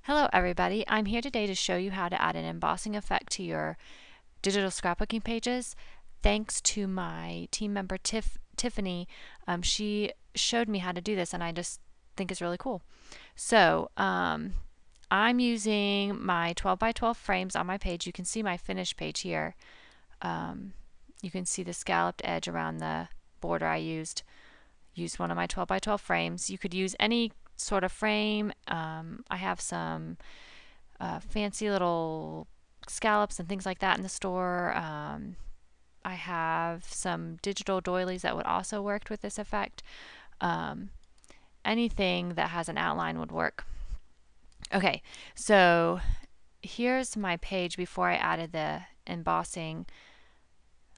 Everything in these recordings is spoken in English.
Hello everybody, I'm here today to show you how to add an embossing effect to your digital scrapbooking pages. Thanks to my team member Tiffany, she showed me how to do this and I just think it's really cool. So I'm using my 12 by 12 frames on my page. You can see my finished page here. You can see the scalloped edge around the border I used. Used one of my 12 by 12 frames. You could use any sort of frame. I have some fancy little scallops and things like that in the store. I have some digital doilies that would also work with this effect. Anything that has an outline would work. Okay, so here's my page before I added the embossing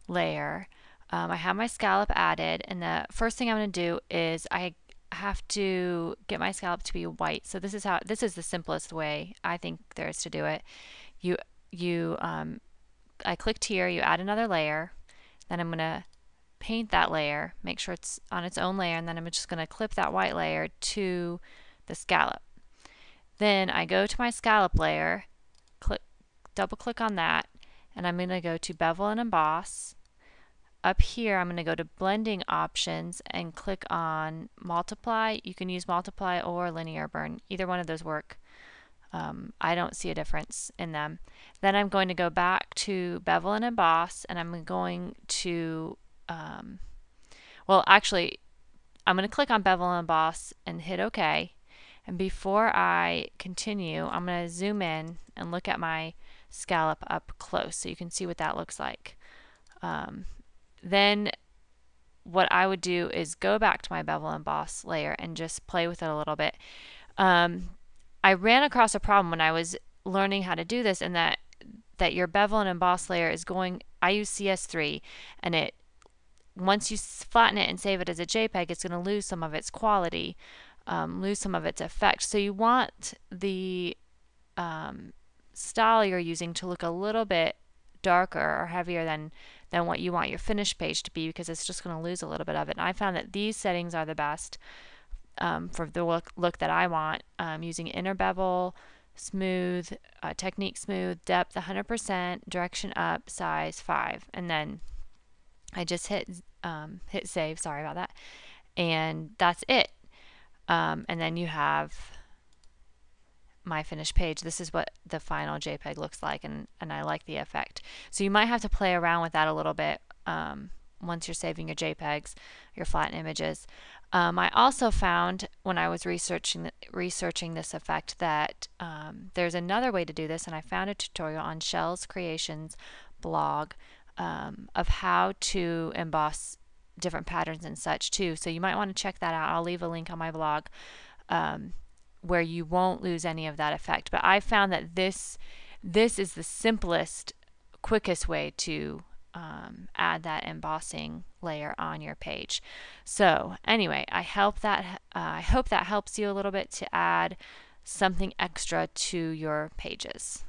layer. I have my scallop added, and the first thing I'm going to do is I have to get my scallop to be white. So this is the simplest way I think there is to do it. I clicked here, you add another layer, then I'm going to paint that layer, make sure it's on its own layer, and then I'm just going to clip that white layer to the scallop. Then I go to my scallop layer, double click on that, and I'm going to go to bevel and emboss. Up here I'm going to go to blending options and click on multiply. You can use multiply or linear burn. Either one of those work. I don't see a difference in them. Then I'm going to go back to bevel and emboss, and I'm going to well, actually I'm going to click on bevel and emboss and hit OK. And before I continue, I'm going to zoom in and look at my scallop up close so you can see what that looks like. Then what I would do is go back to my bevel and emboss layer and just play with it a little bit. I ran across a problem when I was learning how to do this, and that your bevel and emboss layer is going, I use CS3, and once you flatten it and save it as a JPEG, it's going to lose some of its quality, lose some of its effect. So you want the style you're using to look a little bit darker or heavier than what you want your finished page to be, because it's just going to lose a little bit of it. And I found that these settings are the best for the look that I want, using inner bevel, smooth, technique smooth, depth 100%, direction up, size 5, and then I just hit save. Sorry about that, and that's it. And then you have my finished page. This is what the final JPEG looks like, and I like the effect. So you might have to play around with that a little bit once you're saving your JPEGs, your flattened images. I also found when I was researching this effect that there's another way to do this, and I found a tutorial on Shell's Creations blog of how to emboss different patterns and such too. So you might want to check that out. I'll leave a link on my blog where you won't lose any of that effect. But I found that this is the simplest, quickest way to add that embossing layer on your page. So anyway, I hope that helps you a little bit to add something extra to your pages.